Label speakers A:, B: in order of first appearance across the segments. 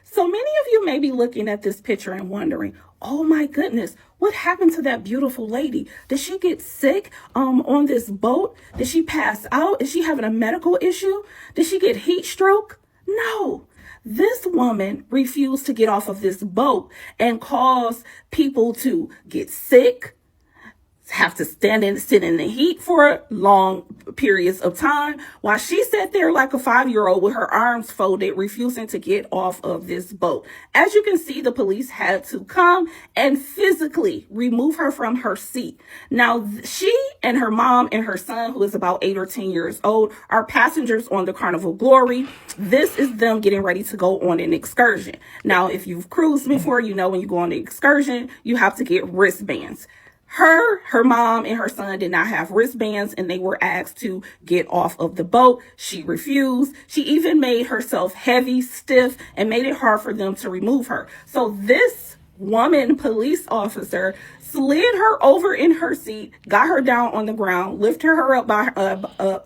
A: So many of you may be looking at this picture and wondering, oh my goodness, what happened to that beautiful lady? Did she get sick on this boat? Did she pass out? Is she having a medical issue? Did she get heat stroke? No. This woman refused to get off of this boat and caused people to get sick, have to sit in the heat for long periods of time, while she sat there like a 5-year-old with her arms folded, refusing to get off of this boat. As you can see, the police had to come and physically remove her from her seat. Now, she and her mom and her son, who is about 8 or 10 years old, are passengers on the Carnival Glory. This is them getting ready to go on an excursion. Now, if you've cruised before, you know when you go on an excursion, you have to get wristbands. Her mom and her son did not have wristbands, and they were asked to get off of the boat. She refused. She even made herself heavy, stiff, and made it hard for them to remove her. So this woman police officer slid her over in her seat, got her down on the ground, lifted her up by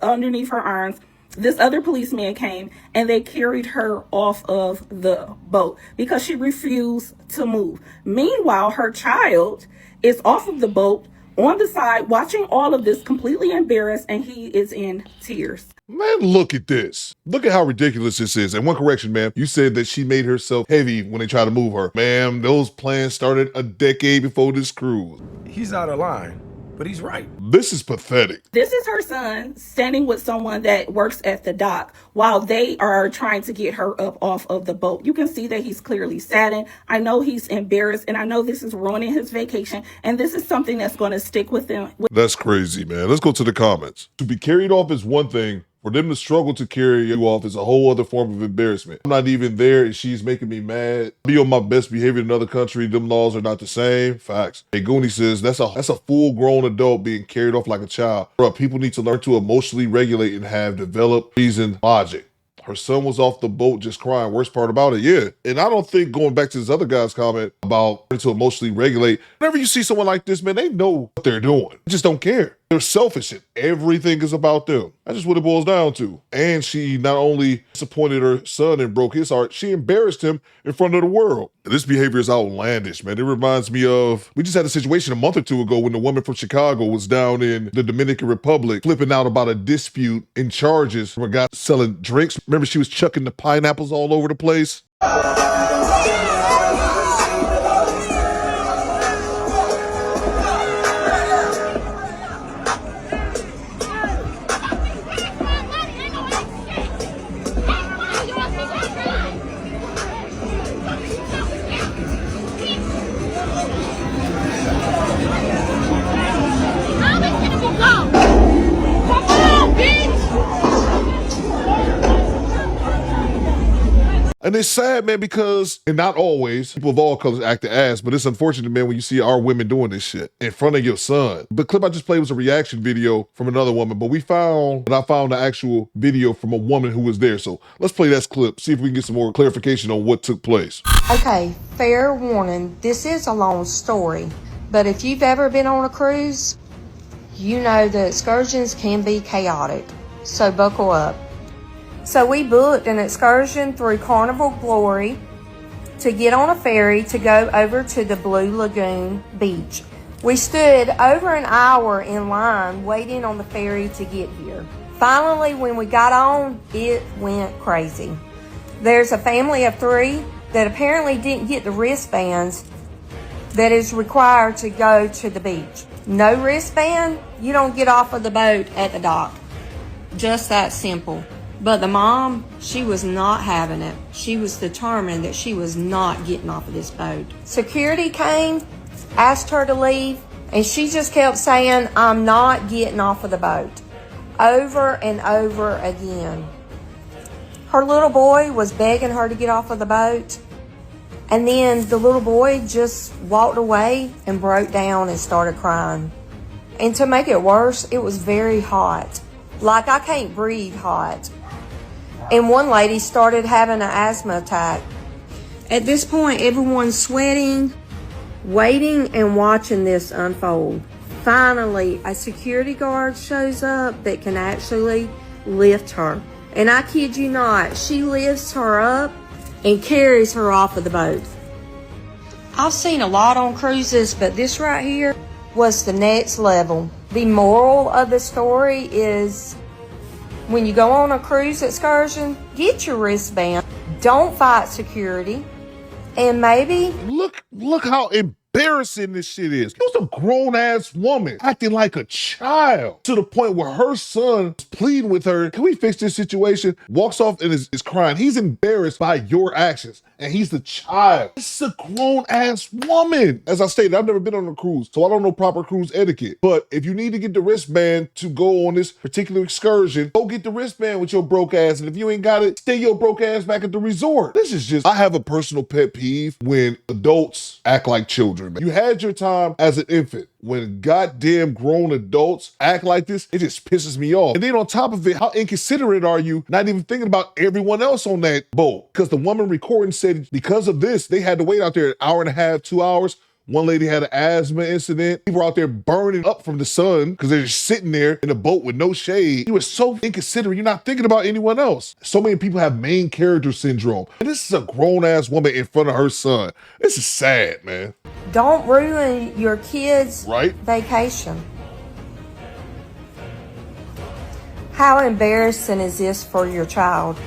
A: underneath her arms. This other policeman came and they carried her off of the boat because she refused to move. Meanwhile, her child is off of the boat on the side watching all of this, completely embarrassed, and he is in tears.
B: Man, look at this. Look at how ridiculous this is. And one correction, ma'am. You said that she made herself heavy when they tried to move her. Ma'am, those plans started a decade before this cruise.
C: He's out of line, but he's right.
B: This is pathetic.
A: This is her son standing with someone that works at the dock while they are trying to get her up off of the boat. You can see that he's clearly saddened. I know he's embarrassed, and I know this is ruining his vacation, and this is something that's going to stick with him.
B: That's crazy, man. Let's go to the comments. To be carried off is one thing. For them to struggle to carry you off is a whole other form of embarrassment. I'm not even there and she's making me mad. Be on my best behavior in another country. Them laws are not the same. Facts. Hey, Goonie says that's a full-grown adult being carried off like a child. Bro, people need to learn to emotionally regulate and have developed reason logic. Her son was off the boat just crying. Worst part about it, yeah. And I don't think, going back to this other guy's comment about learning to emotionally regulate, whenever you see someone like this, man, they know what they're doing. They just don't care. They're selfish and everything is about them. That's just what it boils down to. And she not only disappointed her son and broke his heart, she embarrassed him in front of the world. This behavior is outlandish, man. It reminds me of, we just had a situation a month or two ago when the woman from Chicago was down in the Dominican Republic flipping out about a dispute and charges from a guy selling drinks. Remember, she was chucking the pineapples all over the place? And it's sad, man, because, and not always, people of all colors act the ass, but it's unfortunate, man, when you see our women doing this shit in front of your son. The clip I just played was a reaction video from another woman, but I found the actual video from a woman who was there. So let's play that clip, see if we can get some more clarification on what took place.
D: Okay, fair warning, this is a long story, but if you've ever been on a cruise, you know the excursions can be chaotic, so buckle up. So we booked an excursion through Carnival Glory to get on a ferry to go over to the Blue Lagoon beach. We stood over an hour in line waiting on the ferry to get here. Finally, when we got on, it went crazy. There's a family of 3 that apparently didn't get the wristbands that is required to go to the beach. No wristband, you don't get off of the boat at the dock. Just that simple. But the mom, she was not having it. She was determined that she was not getting off of this boat. Security came, asked her to leave, and she just kept saying, I'm not getting off of the boat. Over and over again. Her little boy was begging her to get off of the boat. And then the little boy just walked away and broke down and started crying. And to make it worse, it was very hot. Like I can't breathe hot. And one lady started having an asthma attack. At this point, everyone's sweating, waiting and watching this unfold. Finally, a security guard shows up that can actually lift her. And I kid you not, she lifts her up and carries her off of the boat. I've seen a lot on cruises, but this right here was the next level. The moral of the story is when you go on a cruise excursion, get your wristband. Don't fight security. And maybe
B: Look how embarrassing this shit is. It was a grown-ass woman acting like a child to the point where her son is pleading with her, can we fix this situation? Walks off and is crying. He's embarrassed by your actions, and he's the child. This is a grown-ass woman. As I stated, I've never been on a cruise, so I don't know proper cruise etiquette. But if you need to get the wristband to go on this particular excursion, go get the wristband with your broke ass, and if you ain't got it, stay your broke ass back at the resort. This is just, I have a personal pet peeve when adults act like children. You had your time as an infant. When goddamn grown adults act like this, it just pisses me off. And then on top of it, how inconsiderate are you not even thinking about everyone else on that boat? Because the woman recording said because of this, they had to wait out there an hour and a half, 2 hours. One lady had an asthma incident. People were out there burning up from the sun because they're just sitting there in a boat with no shade. You were so inconsiderate. You're not thinking about anyone else. So many people have main character syndrome. And this is a grown-ass woman in front of her son. This is sad, man.
D: don't ruin your kids' vacation. How embarrassing is this for your child?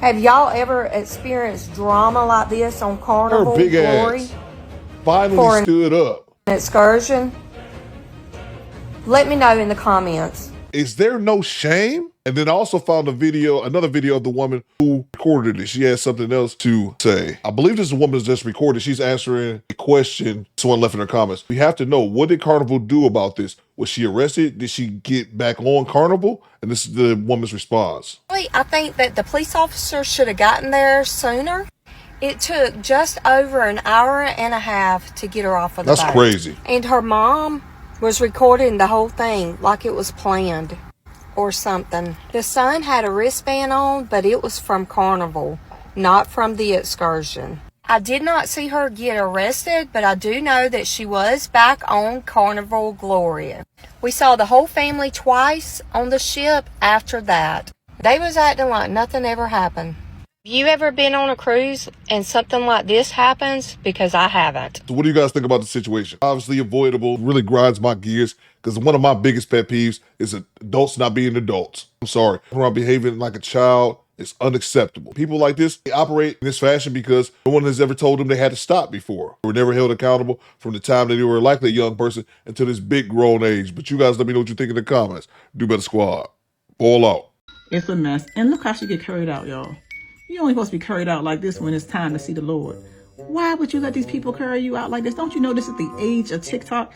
D: Have y'all ever experienced drama like this on Carnival
B: Her big
D: Glory?
B: ass finally stood up.
D: An excursion? Let me know in the comments.
B: Is there no shame? And then I also found another video of the woman who recorded it. She had something else to say. I believe this woman is just recorded. She's answering a question someone left in her comments. We have to know, what did Carnival do about this? Was she arrested? Did she get back on Carnival? And this is the woman's response.
D: I think that the police officer should have gotten there sooner. It took just over an hour and a half to get her off of the boat.
B: That's crazy.
D: And her mom was recording the whole thing like it was planned or something. The son had a wristband on, but it was from Carnival, not from the excursion. I did not see her get arrested, but I do know that she was back on Carnival Gloria. We saw the whole family twice on the ship after that. They was acting like nothing ever happened. You ever been on a cruise and something like this happens? Because I haven't.
B: So what do you guys think about the situation? Obviously avoidable, really grinds my gears, because one of my biggest pet peeves is adults not being adults. I'm sorry. Around behaving like a child is unacceptable. People like this, they operate in this fashion because no one has ever told them they had to stop before. They were never held accountable from the time that they were likely a young person until this big grown age. But you guys let me know what you think in the comments. Do Better Squad. Ball out.
E: It's a mess. And look how she get carried out, y'all. You're only supposed to be carried out like this when it's time to see the Lord. Why would you let these people carry you out like this? Don't you know this is the age of TikTok?